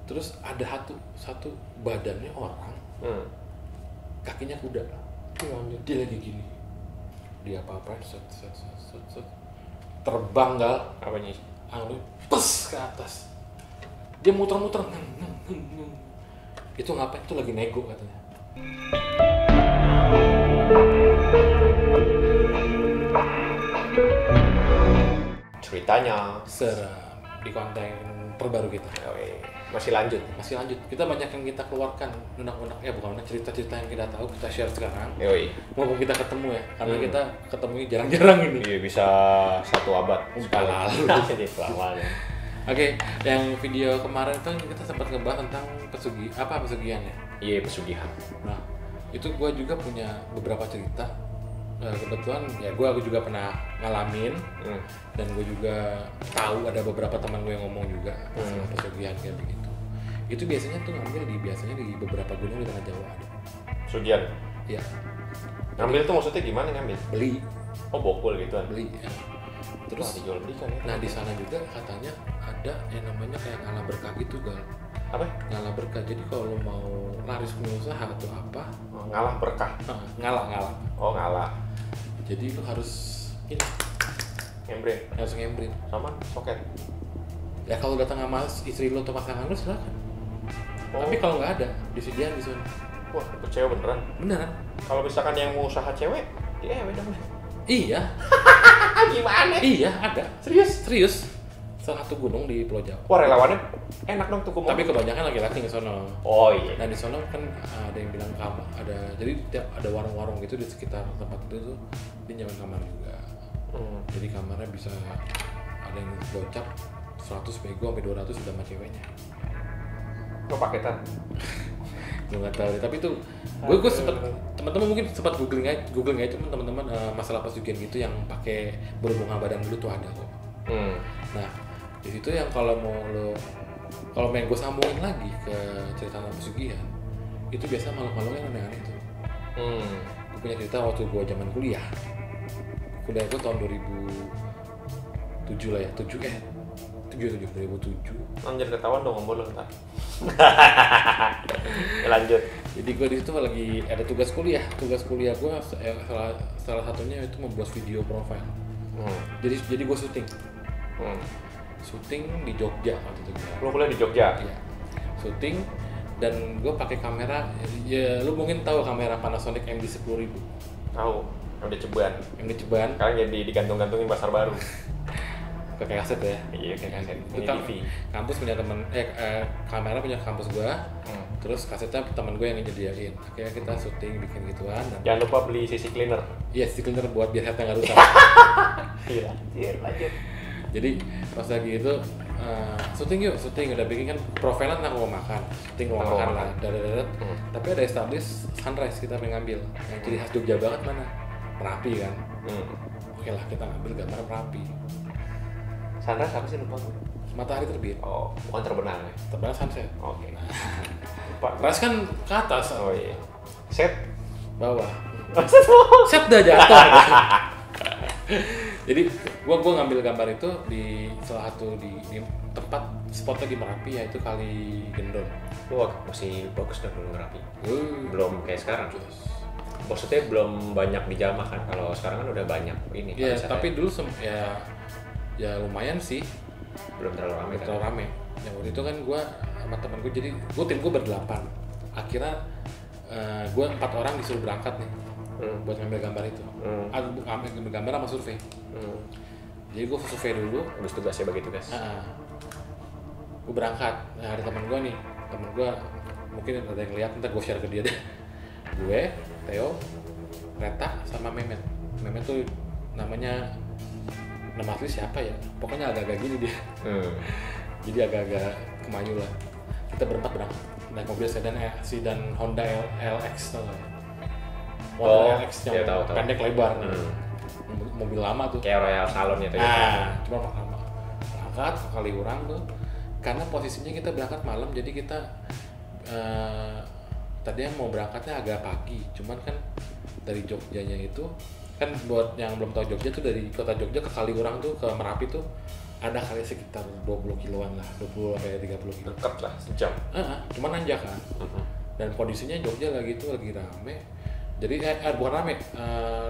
Terus ada satu badannya orang, kakinya kuda. Dia lagi gini. Dia apa-apa set. Terbang Gal. Apanya? Angin pes ke atas. Dia muter-muter. Itu ngapain? Itu lagi nego katanya. Ceritanya Seram di konten terbaru kita. masih lanjut. Masih lanjut. Kita banyak yang kita keluarkan unek-unek, bukan cerita-cerita yang kita tahu kita share sekarang. Yoi. Mumpung kita ketemu ya, karena kita ketemunya jarang-jarang ini. Iya, bisa 1 abad sekali. Jadi lamanya. Oke, yang video kemarin itu kita sempat ngebahas tentang pesugihan ya. Iya, pesugihan. Nah, itu gue juga punya beberapa cerita. Kebetulan ya gue juga pernah ngalamin dan gue juga tahu ada beberapa teman gue yang ngomong juga masalah pesugihan kayak begitu. Itu biasanya tuh ngambil di beberapa gunung di tengah Jawa ada. Pesugihan? Iya. Ngambil tuh maksudnya gimana ngambil? Beli. Oh, bokul gituan. Beli. Ya. Terus dijual belikan ya. Nah, di sana juga katanya ada yang namanya kayak ngalah berkah gitu, Gal. Apa? Ngalah berkah. Jadi kalau lo mau laris pengusaha atau apa, ngalah berkah. Ngalah. Oh, ngalah. Jadi lo harus ini ngembrin sama soket. Ya kalau datang sama istri lo atau pasangan lo silakan. Tapi kalau nggak ada, disediain di sana. Wah, itu cewek beneran? Beneran. Kalau misalkan yang mau usaha cewek, dia dong. Iya. Gimana? Iya, ada. Serius. Salah satu gunung di Pulau Jawa. Wah, relawannya enak dong tuh gue. Tapi kebanyakan laki-laki ke sono. Oh iya. Nah, di sono kan ada yang bilang kamar, jadi tiap ada warung-warung gitu di sekitar tempat itu tuh dia nyaman kamar juga. Jadi kamarnya bisa ada yang gocap 100 pego sampai 200 udah sama ceweknya. Lo paketan? Gue nggak tahu deh, tapi tuh gue sempet, teman-teman mungkin sempat googling aja cuma teman-teman masalah pesugihan gitu yang pakai berhubungan badan dulu tuh ada kok. Nah, di situ yang kalau main gue sambungin lagi ke cerita tentang pesugihan, itu biasa malu-malu yang aneh-aneh tuh. Gue punya cerita waktu gue zaman kuliah gue tahun 2007 lah ya, 2007. Anjir, ketahuan dong ngomong lo ntar. Lanjut. Jadi gue di situ lagi ada tugas kuliah gue salah satunya itu membuat video profile. Jadi gue syuting di Jogja waktu itu. Lo kuliah di Jogja? Iya. Syuting dan gue pakai kamera, ya lu mungkin tahu kamera Panasonic MD10.000. Tahu, MD Ceban. Sekarang jadi digantung-gantungin Pasar Baru. Pakai kaset ya? Iya, pakai kaset. Itu TV. Kampus punya teman, kamera punya kampus gue. Terus kasetnya teman gue yang nyediain. Akhirnya kita syuting bikin gituan. Jangan lupa beli CC cleaner. Iya, CC cleaner buat biar headnya nggak rusak. Iya, lanjut. Jadi pas lagi itu syuting udah bikin kan profilan tentang rumah makan, syuting rumah makan lah, tapi ada establish sunrise kita pengen ngambil. Yang ciri khas Jogja banget mana? Merapi kan. Oke lah, kita ngambil gambar Merapi. Sunrise apa sih, lupa gue? Matahari terbit. Oh, bukan terbenam ya? Terbenam sunset. Oke. Lupa. Rise kan ke atas. Oh iya. Set bawah. Set udah jatuh. Jadi gua ngambil gambar itu di salah satu di tempat spotnya di Merapi, yaitu Kali Gendon. Wah, masih bagus kan dulu Merapi. Belum kayak sekarang. Maksudnya belum banyak dijamah kan. Kalau sekarang kan udah banyak ini. Iya, tapi dulu ya lumayan sih. Belum terlalu ramai. Yang waktu itu kan gua sama temen gue, jadi tim gue berdelapan. Akhirnya gue 4 orang disuruh berangkat nih. Buat ngambil gambar itu. Ngambil gambar sama survei. Jadi gue survei dulu. Habis tugasnya bagi tugas. Gue berangkat. Nah, ada teman gue nih. Teman gue mungkin ada yang lihat, ntar gue share ke dia deh. Gue, Theo, Reta, sama Memet. Memet tuh namanya nama asli siapa ya? Pokoknya agak-agak gini dia. Jadi agak-agak kemayu lah. Kita berempat berangkat. Naik mobil sedan Honda LX tau gak? Honda LX yang pendek lebar. Mobil lama tuh. Kayak Royal Salon ya tuh. Cuma pertama berangkat ke Kaliurang tuh. Karena posisinya kita berangkat malam, jadi kita tadinya mau berangkatnya agak pagi. Cuman kan dari Jogjanya itu kan, buat yang belum tahu Jogja tuh, dari kota Jogja ke Kaliurang tuh ke Merapi tuh ada kali sekitar 20 kiloan lah, 20 sampai 30 kilo. Dekat lah, sejam. Cuma nanjak kan. Dan kondisinya Jogja lagi rame. Jadi bukan rame,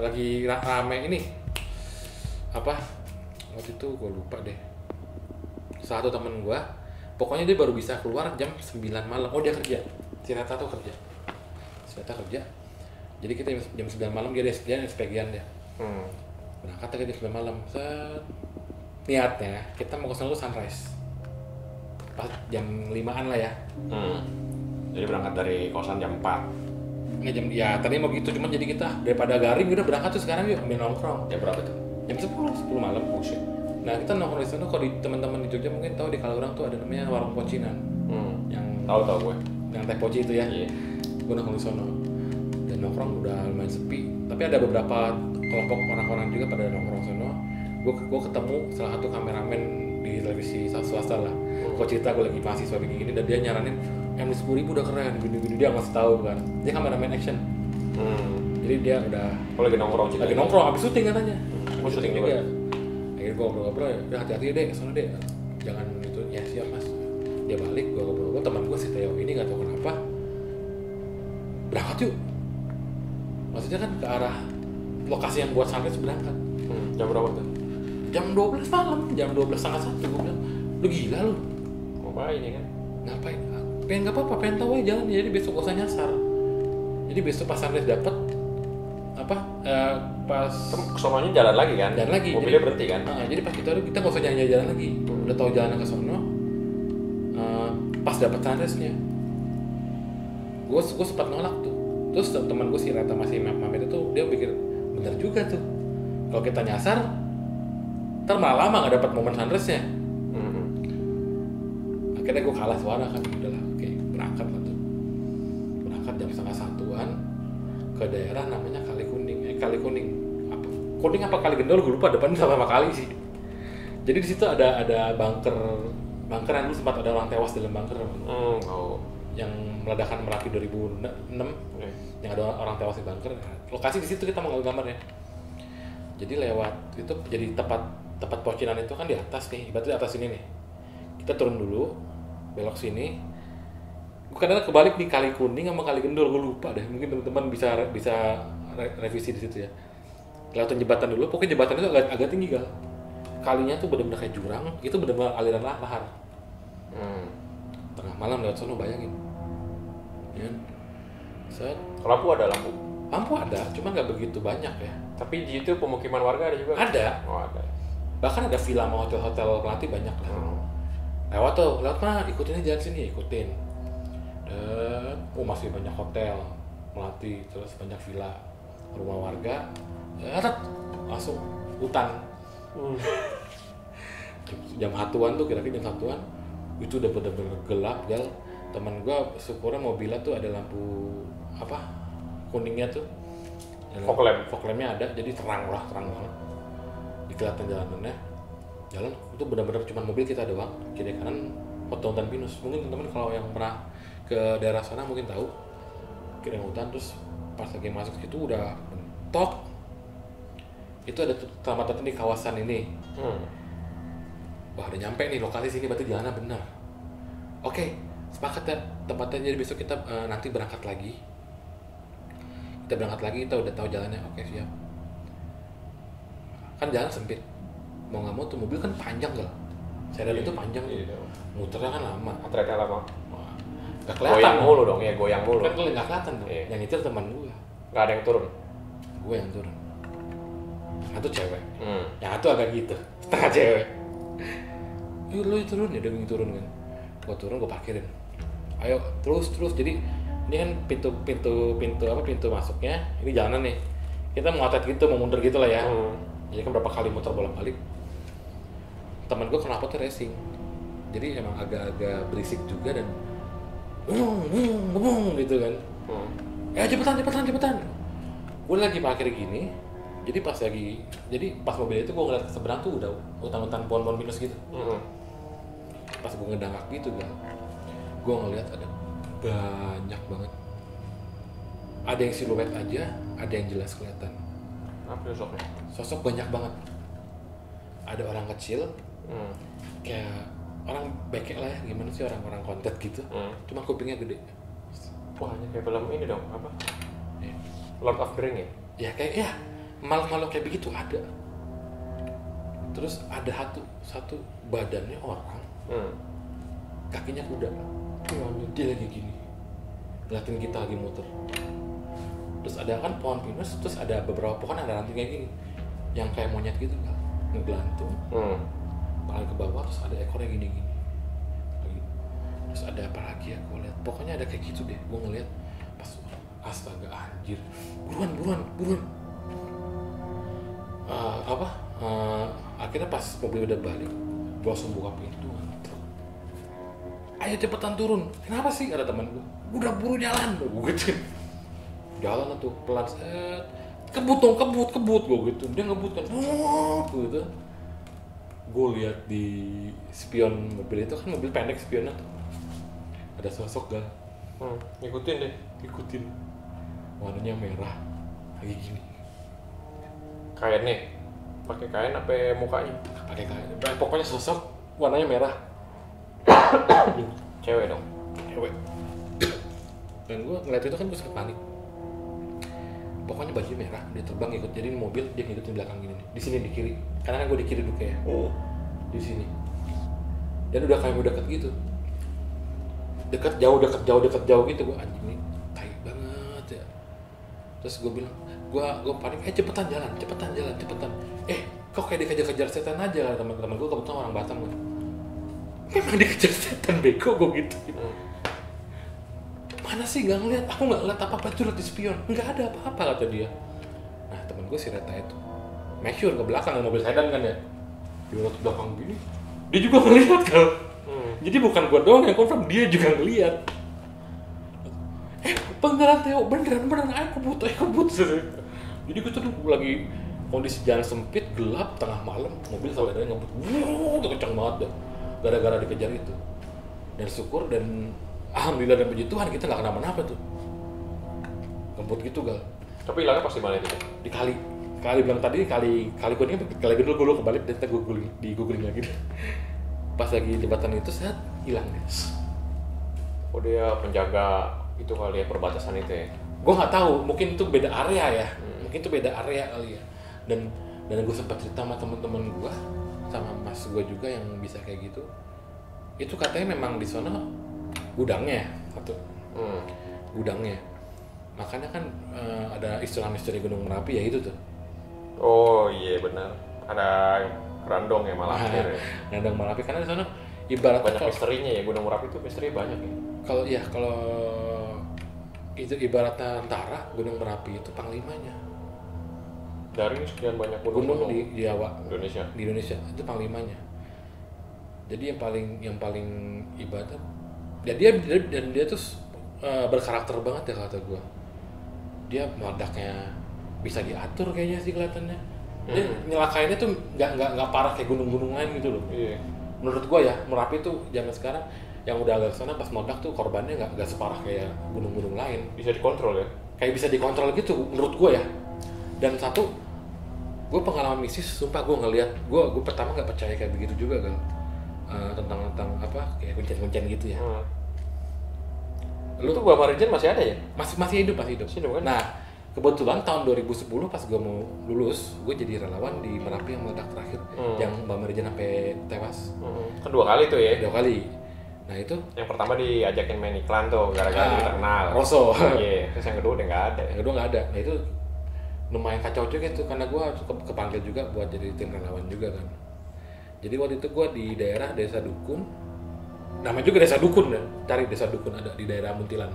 lagi rame ini. Apa? Waktu itu gue lupa deh. Satu temen gue, pokoknya dia baru bisa keluar jam 9 malam. Oh dia kerja, si Reta tuh kerja. Jadi kita jam 9 malam dia sebagian dia. Berangkat lagi jam 9 malam. Niatnya kita mau ke sana tuh sunrise. Pas jam 5-an lah ya. Jadi berangkat dari kosan jam 4. Tadi mau gitu, cuman jadi kita daripada garing udah berangkat tuh sekarang yuk ambil nongkrong. Jam berapa tuh? Jam 10 malam. Bullshit. Nah kita nongkrong di sana, kalau di teman-teman di Jogja mungkin tahu di Kalaurang tuh ada namanya warung pocinan. Yang tahu gue. Yang teh poci itu ya. Iya. Gue nongkrong di sana. Dan nongkrong udah lumayan sepi. Tapi ada beberapa kelompok orang-orang juga pada nongkrong sana. Gue ketemu salah satu kameramen di televisi swasta lah. Gue cerita gue lagi mahasiswa begini dan dia nyaranin M10.000 udah keren, gini-gini dia ngasih tahu kan. Dia kameramen action. Jadi dia udah lagi nongkrong habis syuting katanya. Habis syuting juga. Akhirnya gue ngobrol-ngobrol ya, hati-hati deh, soalnya deh jangan gitu, ya siap mas. Dia balik, gue ngobrol-ngobrol, teman gue si Theo ini gak tahu kenapa berangkat yuk. Maksudnya kan ke arah lokasi yang buat sunrise berangkat. Jam berapa tuh? Jam 12 malam, jam 12:30 gue bilang, lu gila lu. Ngapain ya kan? Ngapain? Pengen gak apa-apa, pengen tahu aja jalan, jadi besok gak usah nyasar. Jadi besok pas sunrise dapet pas kesononya jalan lagi kan? Jalan lagi. Mobilnya berhenti kan? Jadi pas kita nggak usah jalan lagi. Udah tahu jalan ke sono. Pas dapet sunrise-nya, gue sempat nolak tuh. Terus teman gue si Rata masih mampir itu dia pikir bener juga tuh. Kalau kita nyasar, ntar malah lama nggak dapat momen sunrise-nya. Akhirnya gue kalah suara kan. Udahlah, oke, berangkat lah tuh. Berangkat jam 12:30-an ke daerah namanya Kali Kuning. Kuning apa Kali Gendol gue lupa, depannya sama kali sih. Jadi di situ ada bunker yang dulu sempat ada orang tewas dalam bunker. Yang meledakan Merapi 2006. Yang ada orang tewas di bunker. Lokasi di situ kita mau ngambil gambarnya. Jadi lewat itu jadi tempat pocinan itu kan di atas nih, berarti di atas ini nih. Kita turun dulu, belok sini. Kadang kebalik di Kali Kuning sama Kali Gendol, gue lupa deh. Mungkin teman-teman bisa revisi di situ ya. Lewatin jembatan dulu, pokoknya jembatan itu agak tinggi gal. Kalinya tuh benar-benar kayak jurang, itu benar-benar aliran lahar. Tengah malam lewat sono, bayangin. Ya. Lampu ada lampu? Lampu ada, cuma nggak begitu banyak ya. Tapi di itu pemukiman warga ada juga? Ada. Oh ada. Bahkan ada villa sama hotel-hotel melati banyak lah. Lewat mana? Ikutin aja jalan sini, ikutin. Dan masih banyak hotel melati, terus banyak villa, rumah warga. Langsung hutan. Jam satuan tuh, kira-kira jam satuan itu udah bener-bener gelap gal. Temen gue syukurnya mobilnya tuh ada lampu kuningnya tuh, fog lampnya ada, jadi terang banget. Kelihatan jalanannya, jalan itu benar-benar cuma mobil kita doang, kiri kanan hutan pinus. Mungkin teman-teman kalau yang pernah ke daerah sana mungkin tahu, kiri hutan. Terus pas lagi masuk situ udah mentok. Itu ada teman-teman di kawasan ini. Wah udah nyampe nih lokasi sini, berarti jalannya benar. Oke, sepakat ya tempatnya. Jadi besok kita nanti berangkat lagi. Kita udah tahu jalannya. Oke siap. Kan jalan sempit. Mau nggak mau tuh mobil kan panjang gal. Sedan itu panjang tuh. Muternya kan lama. Antriannya lama. Gak kelihatan. Goyang mulu dong ya, goyang mulu. Kan nggak kelihatan tuh. Yang nyetir teman gue. Nggak ada yang turun. Gue yang turun. Yang satu cewek. Yang satu agak gitu. Setengah cewek. Yuk lu turun ya, dia turun kan. Gue turun, gue parkirin. Ayo terus. Jadi ini kan pintu masuknya. Ini jalanan nih. Kita mau ngotot gitu, mau mundur gitu lah ya. Jadi kan berapa kali muter bolak-balik. Temen gue kenapa tuh racing. Jadi emang agak-agak berisik juga dan gitu kan. Ya cepetan. Gue lagi parkir gini. Jadi pas mobil itu gue ngeliat ke seberang tuh udah hutan-hutan pohon-pohon pinus gitu. Pas gue ngedangak gitu kan, gue ngeliat ada banyak banget. Ada yang siluet aja, ada yang jelas kelihatan. Apa sosoknya? Sosok banyak banget. Ada orang kecil, Kayak orang beke lah ya, gimana sih orang-orang konten gitu. Cuma kupingnya gede. Wah, kayak film ini dong, apa? Ya. Lord of the Ring ya? Ya kayak ya makhluk kayak begitu ada. Terus ada satu badannya orang, kakinya kuda. Dia lagi gini, ngeliatin kita lagi muter. Terus ada kan pohon pinus, terus ada beberapa pohon ada ranting kayak gini, yang kayak monyet gitu kan, ngegelantung, kepala ke bawah, terus ada ekornya gini-gini. Terus ada apa lagi ya, gue lihat. Pokoknya ada kayak gitu deh, gue ngeliat pas astaga anjir, buruan. Akhirnya pas mobil udah balik, gue langsung buka pintu. Ayo cepetan turun. Kenapa sih? Ada teman gue. Udah buru jalan, gue gitu. Jalan tuh pelan set. Kebut gue gitu. Dia ngebut kan. Gitu. Gue lihat di spion mobil itu kan mobil pendek spionnya tuh. Ada sosok gak? Ikutin. Warnanya merah. Lagi gini. Kain nih. Pakai kain apa mukanya? Pakai kain. Pokoknya sosok warnanya merah. Cewek dong. Cewek. Dan gue ngeliat itu kan gue sempet panik. Pokoknya baju merah, dia terbang ikut. Jadi mobil dia ngikutin belakang gini nih. Di sini di kiri. Karena kan gue di kiri duduk ya. Di sini. Dan udah kayak deket gitu. Deket jauh gitu. Gue anjing nih, tai banget ya. Terus gue bilang, gue panik. Cepetan jalan. Kok kayak dikejar-kejar setan aja. Teman-teman gue kebetulan orang Batam kan. Memang dikejar setan bego gue gitu. Mana sih gak ngeliat? Aku gak ngeliat apa-apa itu di spion. Gak ada apa-apa kata dia. Nah temen gue si Reta itu make sure ke belakang mobil sedan kan ya. Dia lihat ke belakang gini. Dia juga ngeliat kan. Jadi bukan gue doang yang confirm, dia juga ngeliat. Beneran Theo, beneran ayo kebut. Jadi gue tuh lagi kondisi jalan sempit, gelap, tengah malam, mobil saudara ngebut. Udah kencang banget dah. Gara-gara dikejar itu. Dan syukur dan alhamdulillah dan puji Tuhan kita nggak kenapa-napa tuh. Ngebut gitu gal. Tapi hilangnya pasti mana itu? Di kali bilang tadi kali kuning kali dulu kebalik dan gue googling lagi. Pas lagi jembatan itu saat hilang guys. Oh dia penjaga itu kali ya, perbatasan itu ya? Gue nggak tahu, mungkin itu beda area ya. Mungkin itu beda area kali ya. Dan gue sempat cerita sama teman-teman gue, sama mas gue juga yang bisa kayak gitu. Itu katanya memang di sana gudangnya satu. Gudangnya. Makanya kan ada istilah misteri Gunung Merapi ya itu tuh. Oh iya benar. Ada Grandong ya Malampir ya. Grandong Malampir karena di sana ibarat banyak misterinya ya, Gunung Merapi itu misteri banyak ya. Kalau itu ibaratnya tentara, Gunung Merapi itu panglimanya. Dari sekian banyak gunung di Jawa, di Indonesia itu panglimanya. Jadi yang paling ibarat ya dia tuh berkarakter banget ya kata gue. Dia meledaknya bisa diatur kayaknya sih kelihatannya. Dia nyelakainnya tuh nggak parah kayak gunung-gunung lain gitu loh. Iya. Menurut gue ya Merapi tuh zaman sekarang yang udah agak sana pas meledak tuh korbannya nggak separah kayak gunung-gunung lain. Bisa dikontrol ya? Kayak bisa dikontrol gitu menurut gue ya. Dan satu, gue pengalaman mistis, sumpah gue ngeliat, gue pertama nggak percaya kayak begitu juga kan, tentang apa kayak kuncen-kuncen gitu ya. Lu tuh Mbak Marijan masih ada ya? Masih hidup kan? Nah kebetulan tahun 2010 pas gue mau lulus, gue jadi relawan di Merapi yang meledak terakhir, yang Mbak Marijan sampai tewas. Kan 2 kali tuh ya? 2 kali. Nah itu yang pertama diajakin main iklan tuh gara-gara dia terkenal. Rosso. Iya. Terus yang kedua udah nggak ada. Nah itu lumayan kacau juga itu karena gue kepanggil juga buat jadi tim relawan juga kan. Jadi waktu itu gue di daerah Desa Dukun, namanya juga Desa Dukun ya, cari Desa Dukun ada di daerah Muntilan.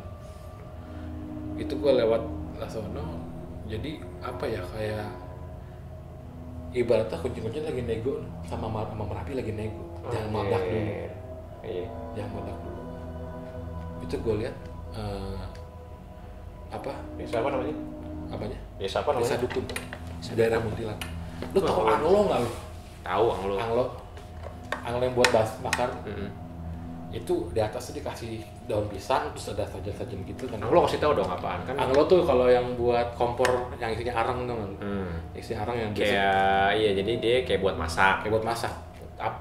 Itu gue lewat Lasono, jadi apa ya kayak ibaratnya kuncin-kuncin lagi nego sama Merapi lagi nego, jangan meledak dulu. Iya. Jangan meledak dulu. Itu gue lihat desa apa namanya? Apanya? Desa apa namanya? Desa Dukun, daerah Muntilan. Lu tau anglo nggak lu? Tahu anglo. Anglo yang buat bakar. Itu di atasnya dikasih daun pisang terus ada sajen-sajen gitu kan. Anglo kasih tahu dong apaan kan? Anglo tuh kalau yang buat kompor yang isinya arang tuh kan. Isi arang yang kayak iya, jadi dia kayak buat masak.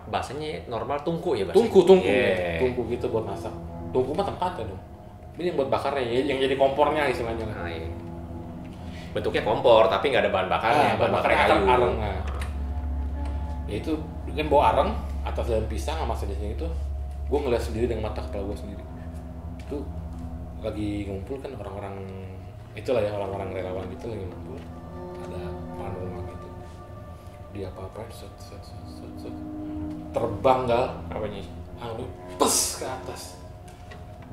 bahasanya normal tungku ya bahasanya? Tungku Yeah. tungku gitu buat masak. Tungku mah tempatnya dong. Ini yang buat bakarnya, yang jadi kompornya istilahnya. Nah, iya. Bentuknya kompor tapi nggak ada bahan bakarnya, bahan bakarnya kayu. areng. Nah. Ya itu kan bawa areng atas daun pisang sama sejenisnya itu. Gue ngeliat sendiri dengan mata kepala gue sendiri. Itu lagi ngumpul kan orang-orang itulah ya, orang-orang relawan gitu lagi ngumpul. Ada paranormal gitu. Dia apa-apain set. Terbang gal Apanya? angin pes ke atas.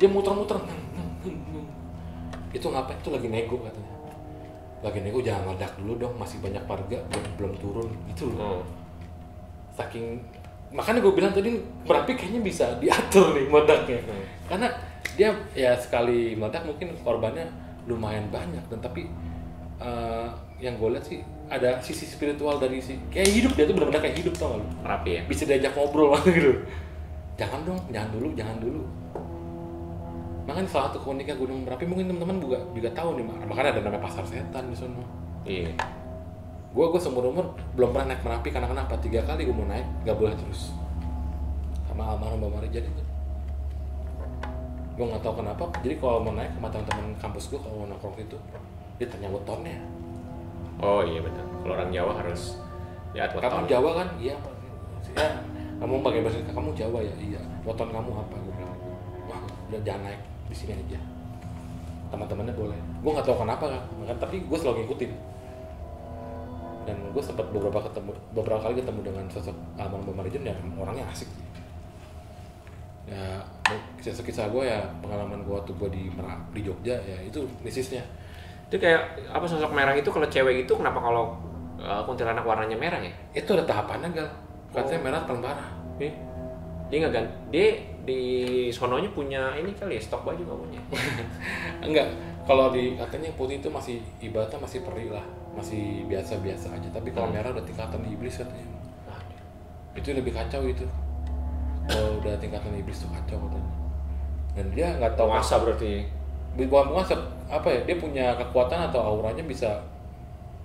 Dia muter-muter. Itu ngapain? Itu lagi nego katanya. Lagi nego jangan meledak dulu dong, masih banyak warga belum turun gitu loh. Saking makanya gue bilang tadi Merapi kayaknya bisa diatur nih meledaknya. Karena dia ya sekali meledak mungkin korbannya lumayan banyak dan tapi yang gue lihat sih ada sisi spiritual dari kayak hidup, dia tuh benar-benar kayak hidup, tau gak lu? Merapi ya? Bisa diajak ngobrol gitu. Jangan dulu. Makanya salah satu keunikan Gunung Merapi mungkin teman-teman juga tahu nih, makanya ada namanya pasar setan di sana. Iya. Gue seumur umur belum pernah naik Merapi karena kenapa? 3 kali gue mau naik nggak boleh terus sama almarhum Mbak Marijan itu. Gue nggak tahu kenapa. Jadi kalau mau naik sama teman-teman kampus gue kalau mau nongkrong itu dia tanya wetonnya. Oh iya betul. Kalau orang Jawa harus lihat weton. Kamu Jawa kan? Iya Pak. Ya, kamu pakai bahasa kamu Jawa ya? Iya. Weton kamu apa? Gue bilang. Wah, udah jangan naik di sini aja. Teman-temannya boleh. Gue nggak tahu kenapa kan, tapi gue selalu ngikutin. Dan gue sempat beberapa kali ketemu dengan sosok almarhum Mbak Marijan ya, orangnya asik. Ya kisah gue ya, pengalaman gue waktu gue di Jogja ya itu misisnya. Itu kayak apa, sosok merah itu kalau cewek itu kenapa kalau kuntilanak warnanya merah ya? Itu ada tahapannya gal. Katanya merah paling parah. Dia nggak ganti. Dia di sononya punya ini kali ya, stok baju nggak punya? Enggak. Kalau di katanya putih itu masih ibaratnya masih perih lah, masih biasa-biasa aja. Tapi kalau merah udah tingkatan iblis katanya. Itu lebih kacau itu. Kalau udah tingkatan iblis tuh kacau katanya. Dan dia nggak tahu Penguasa berarti. Bukan penguasa, apa ya? Dia punya kekuatan atau auranya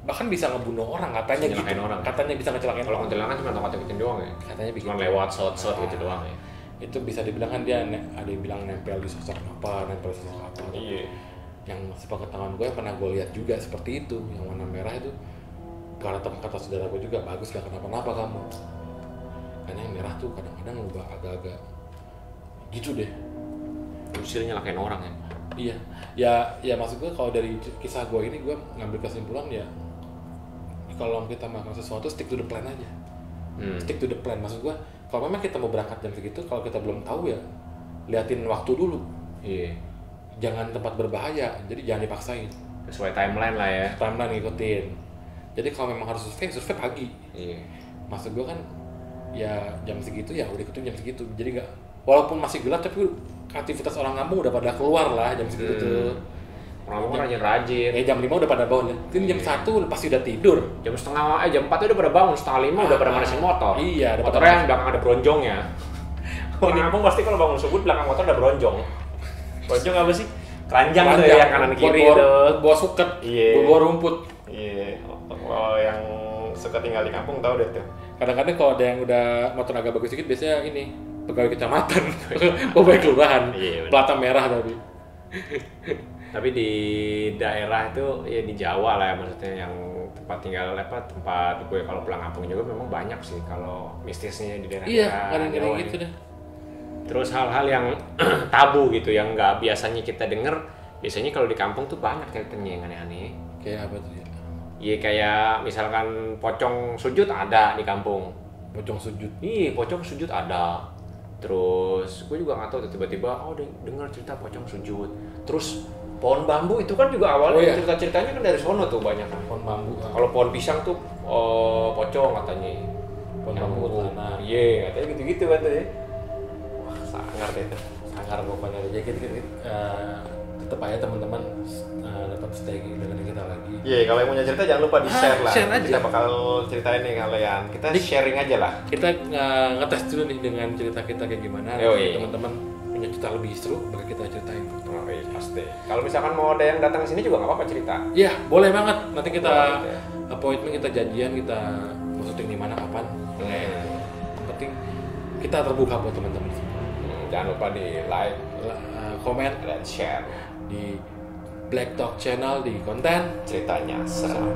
bahkan bisa ngebunuh orang katanya gitu. Orang. Katanya bisa ngecelakain Kalau orang. kuntilanak cuma tongkat-tongkatin doang ya. Katanya begitu. Cuma lewat shot gitu doang ya. Itu bisa dibilang kan dia ada yang bilang nempel di sosok apa, nempel di sosok apa. Iya. Yang sepengetahuan gue pernah gue lihat juga seperti itu, yang warna merah itu karena teman kata saudara gue juga bagus, gak kenapa-napa kamu. Karena yang merah tuh kadang-kadang ubah agak-agak gitu deh. Usirnya nyelakain orang ya. Iya, ya maksud gue kalau dari kisah gue ini gue ngambil kesimpulan ya, kalau kita makan sesuatu stick to the plan aja. Stick to the plan, maksud gue kalau memang kita mau berangkat jam segitu, kalau kita belum tahu ya liatin waktu dulu. Iya. Jangan tempat berbahaya, jadi jangan dipaksain. Sesuai timeline lah ya. Timeline ngikutin. Jadi kalau memang harus survei pagi. Iya. Maksud gue kan ya jam segitu ya udah ikutin jam segitu. Jadi nggak, walaupun masih gelap tapi aktivitas orang kampung udah pada keluar lah jam segitu tuh. Orang kampung rajin-rajin. Jam 5 udah pada bangun. Ini jam 1 pasti udah tidur. Jam 4 udah pada bangun, 4:30 udah pada manasin motor. Iya, motornya yang belakang ada bronjongnya. Orang kampung pasti kalau bangun subuh belakang motor ada bronjong. Bronjong apa sih? Keranjang tuh ya, kanan kiri itu. Bawa suket, bawa rumput. Iya. Kalau yang suka tinggal di kampung tahu deh tuh. Kadang-kadang kalau ada yang udah motor agak bagus sedikit biasanya ini pegawai kecamatan, pegawai kelurahan, plata merah tapi di daerah itu ya di Jawa lah ya, maksudnya yang tempat tinggal tempat gue kalau pulang kampung juga memang banyak sih kalau mistisnya di daerah. Iya, kadang-kadang gitu deh. Terus hal-hal yang tabu gitu yang nggak biasanya kita denger, biasanya kalau di kampung tuh banyak ceritanya yang aneh-aneh. Kayak apa tuh ya? Iya, kayak misalkan pocong sujud ada di kampung. Pocong sujud? Iya, pocong sujud ada. Terus gue juga nggak tahu tiba-tiba dengar cerita pocong sujud. Terus pohon bambu itu kan juga awalnya cerita-ceritanya kan dari sono tuh banyak kan. Pohon bambu. Kalau pohon pisang tuh pocong katanya. Pohon bambu tanah. Iya, katanya gitu-gitu katanya. Wah, sangar deh itu. Sangar pokoknya. Jadi tetap aja teman-teman tetap stay dengan kita lagi. Iya, kalau yang punya cerita jangan lupa di-share lah. Share aja. Kita bakal ceritain nih kalian. Kita sharing aja lah. Kita ngetes dulu nih dengan cerita kita kayak gimana. Teman-teman punya cerita lebih seru, bakal kita ceritain. Oh iya, pasti. Kalau misalkan mau ada yang datang ke sini juga nggak apa-apa cerita. Iya, boleh banget. Nanti kita appointment, kita janjian, kita mau syuting di mana kapan. Yang penting kita terbuka buat teman-teman semua. Jangan lupa di like, komen, dan share di Black Talk Channel di konten ceritanya serem.